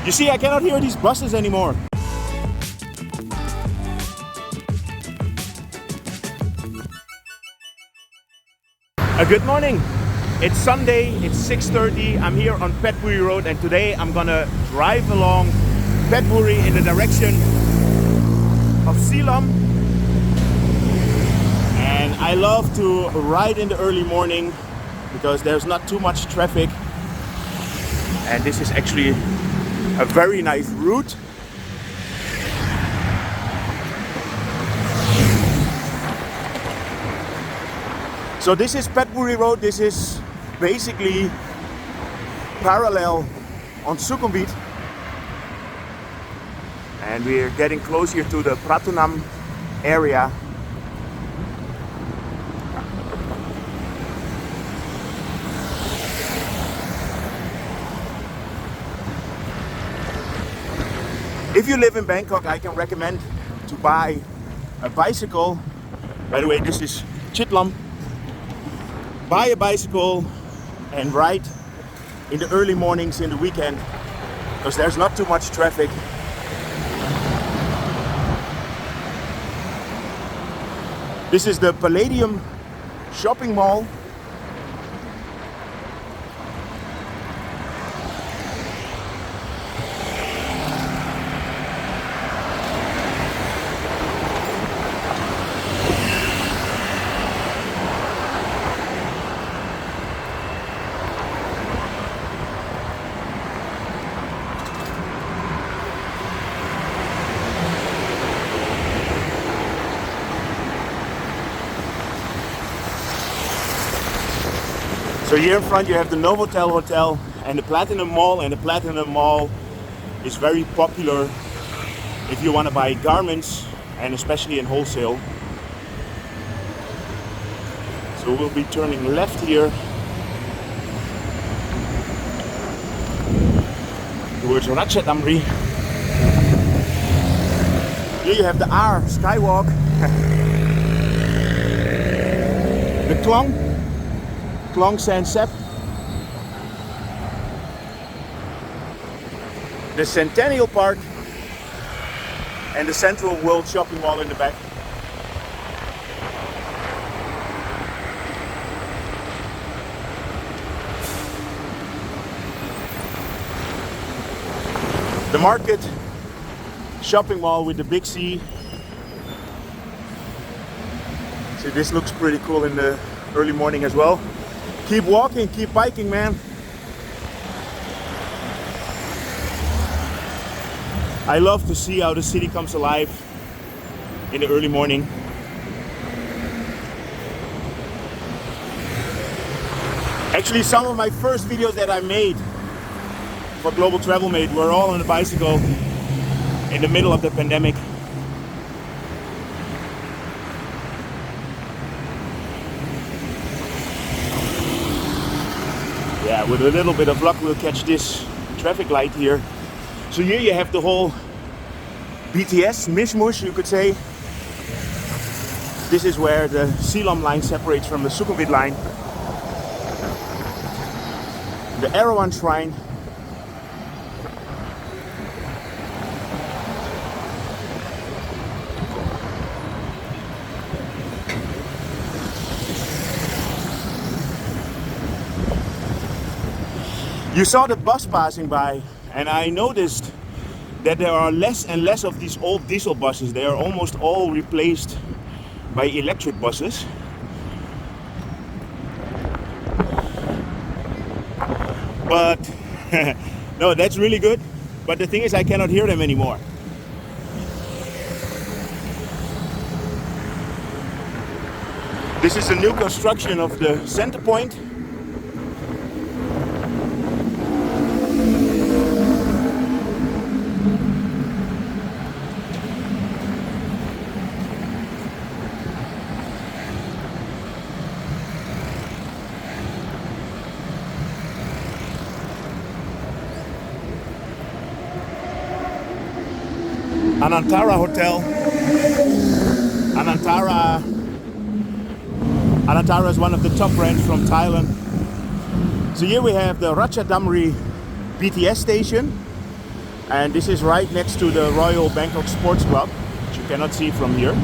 You see, I cannot hear these buses anymore. Good morning. It's Sunday, it's 6:30. I'm here on Petchaburi Road and today I'm gonna drive along Petchaburi in the direction of Silom. And I love to ride in the early morning because there's not too much traffic. And this is actually a very nice route. So this is Petchaburi Road. This is basically parallel on Sukhumvit. And we're getting close here to the Pratunam area. If you live in Bangkok, I can recommend to buy a bicycle. By the way, this is Chitlam. Buy a bicycle and ride in the early mornings in the weekend because there's not too much traffic. This is the Palladium shopping mall. So here in front you have the Novotel Hotel and the Platinum Mall, and the Platinum Mall is very popular if you want to buy garments and especially in wholesale. So we'll be turning left here towards Ratchadamri. Here you have the R Skywalk, the Klong San Sep, the Centennial Park, and the CentralWorld shopping mall in the back. The market shopping mall with the big C. See, this looks pretty cool in the early morning as well. Keep walking, keep biking, man. I love to see how the city comes alive in the early morning. Actually, some of my first videos that I made for Global Travel Mate were all on a bicycle in the middle of the pandemic. Yeah, with a little bit of luck we'll catch this traffic light here. So here you have the whole BTS mishmush, you could say. This is where the Silom line separates from the Sukhumvit line. The Erawan Shrine. You saw the bus passing by, and I noticed that there are less and less of these old diesel buses. They are almost all replaced by electric buses. But no, that's really good. But the thing is, I cannot hear them anymore. This is a new construction of the center point. Anantara Hotel. Anantara is one of the top brands from Thailand. So here we have the Ratchadamri BTS station. And this is right next to the Royal Bangkok Sports Club, which you cannot see from here.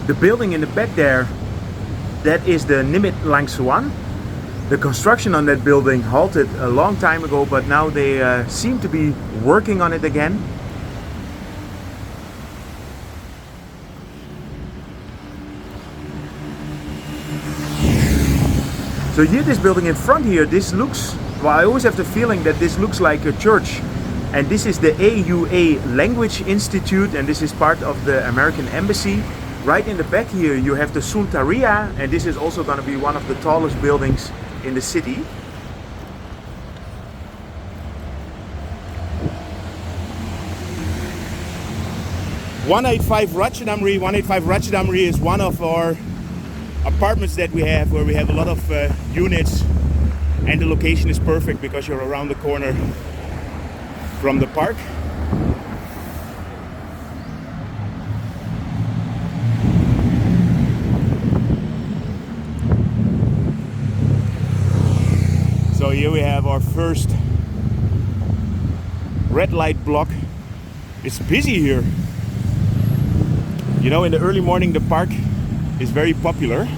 The building in the back there, that is the Nimit Lang Suan. The construction on that building halted a long time ago, but now they seem to be working on it again. So here, this building in front here, this looks, well, I always have the feeling that this looks like a church. And this is the AUA Language Institute, and this is part of the American Embassy. Right in the back here you have the Suntaria, and this is also going to be one of the tallest buildings in the city. Ratchadamri 185 Ratchadamri is one of our apartments that we have, where we have a lot of units, and the location is perfect because you're around the corner from the park. So here we have our first red light block. It's busy here. You know, in the early morning the park is very popular.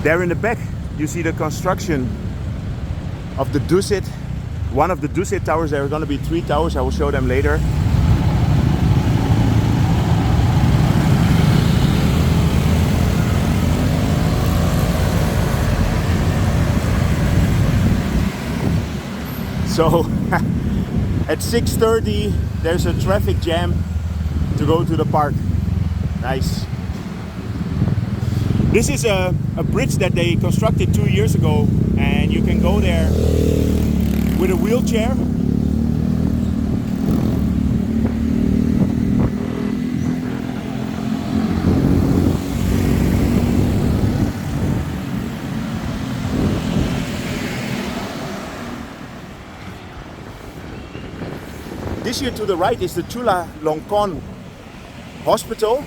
There in the back you see the construction of the Dusit. One of the Dusit towers. There are going to be 3 towers. I will show them later. So at 6:30 there's a traffic jam to go to the park. Nice. This is a bridge that they constructed 2 years ago, and you can go there with a wheelchair. This here to the right is the Chula Longkorn Hospital,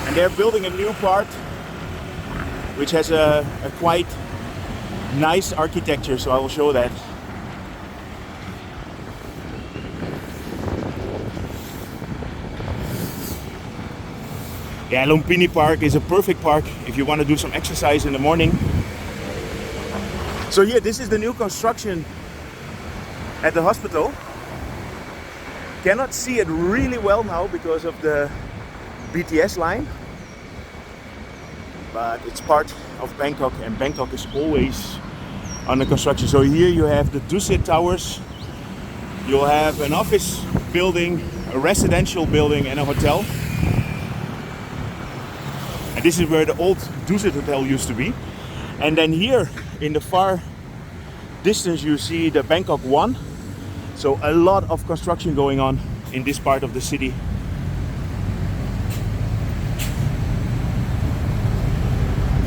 and they're building a new part which has a quite nice architecture, so I will show that. Yeah, Lumphini Park is a perfect park if you want to do some exercise in the morning. So here, this is the new construction at the hospital. Cannot see it really well now because of the BTS line, but it's part of Bangkok, and Bangkok is always under construction. So here you have the Dusit towers, you'll have an office building, a residential building, and a hotel. And this is where the old Dusit hotel used to be. And then here in the far distance you see the Bangkok 1. So a lot of construction going on in this part of the city.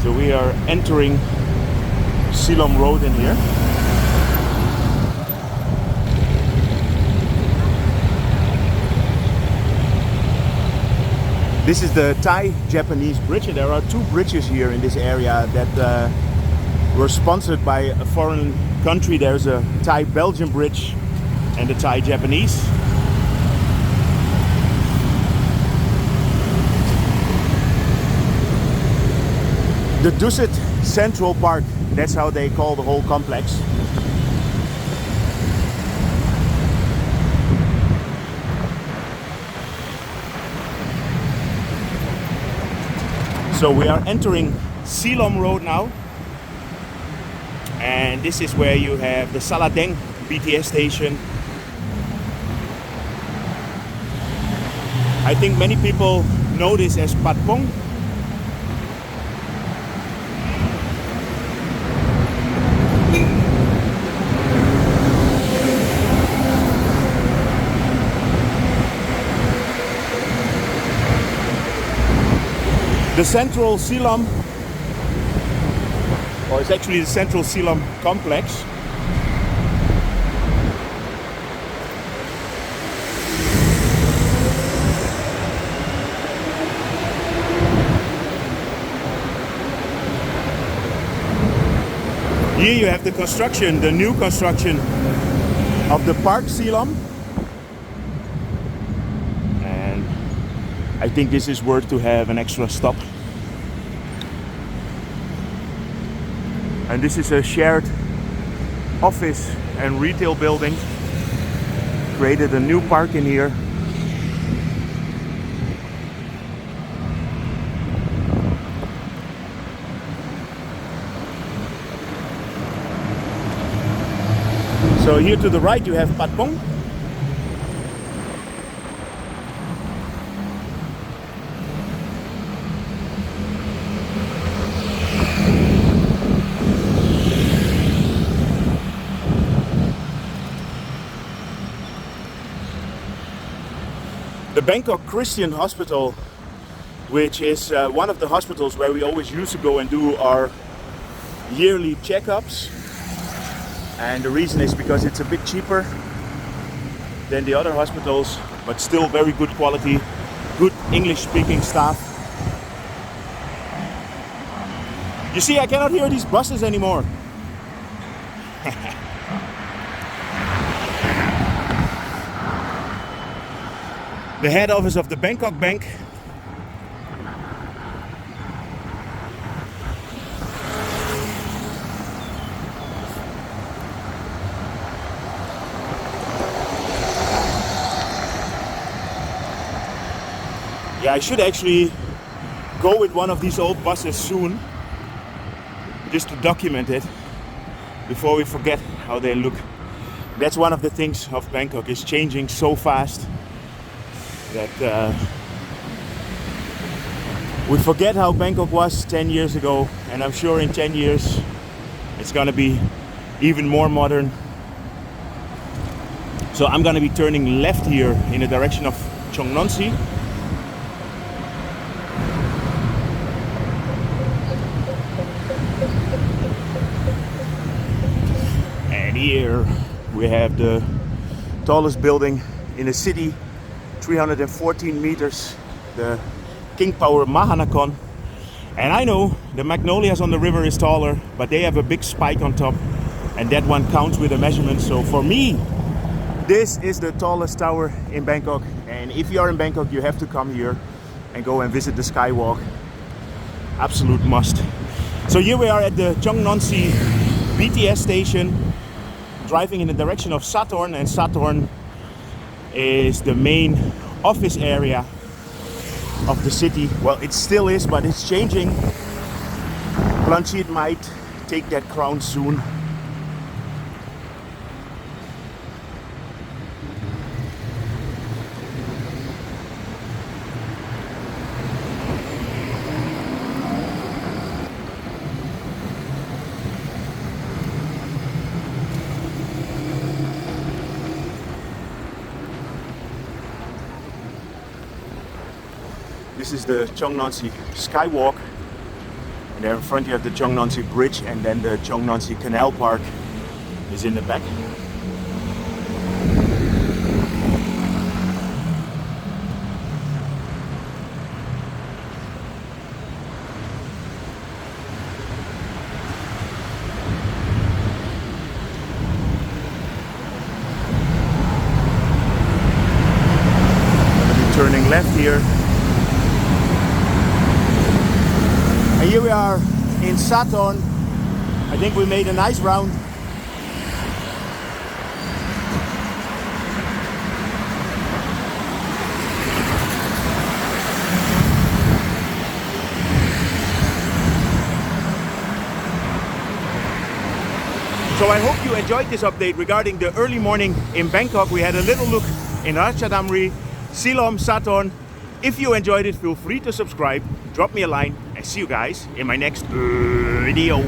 So we are entering Lom Road in here. This is the Thai-Japanese bridge, and there are 2 bridges here in this area that were sponsored by a foreign country. There's a Thai-Belgian bridge and the Thai-Japanese. The Dusit Central Park, that's how they call the whole complex. So we are entering Lom Road now, and this is where you have the Saladeng BTS station. I think many people know this as Patpong. the Central Silom, or it's actually the Central Silom complex. Here you have the construction, the new construction of the Park Silom. And I think this is worth to have an extra stop. And this is a shared office and retail building. Created a new park in here. So here to the right you have Patpong. The Bangkok Christian Hospital, which is one of the hospitals where we always used to go and do our yearly checkups. And the reason is because it's a bit cheaper than the other hospitals, but still very good quality, good English speaking staff. You see, I cannot hear these buses anymore. The head office of the Bangkok Bank. Yeah, I should actually go with one of these old buses soon, just to document it before we forget how they look. That's one of the things of Bangkok, is changing so fast that we forget how Bangkok was 10 years ago, and I'm sure in 10 years it's gonna be even more modern. So I'm gonna be turning left here in the direction of Chongnonsi. Here we have the tallest building in the city, 314 meters, the King Power Mahanakhon. And I know the Magnolias on the river is taller, but they have a big spike on top, and that one counts with the measurements. So for me, this is the tallest tower in Bangkok. And if you are in Bangkok, you have to come here and go and visit the skywalk. Absolute must. So here we are at the Chongnonsi BTS station, driving in the direction of Sathorn, and Sathorn is the main office area of the city. Well, it still is, but it's changing. Planchit might take that crown soon. This is the Chongnonsi Skywalk, and there in front you have the Chongnonsi Bridge, and then the Chongnonsi Canal Park is in the back. Turning left here. And here we are in Sathorn. I think we made a nice round. So I hope you enjoyed this update regarding the early morning in Bangkok. We had a little look in Ratchadamri, Silom, Sathorn. If you enjoyed it, feel free to subscribe, drop me a line, and see you guys in my next video.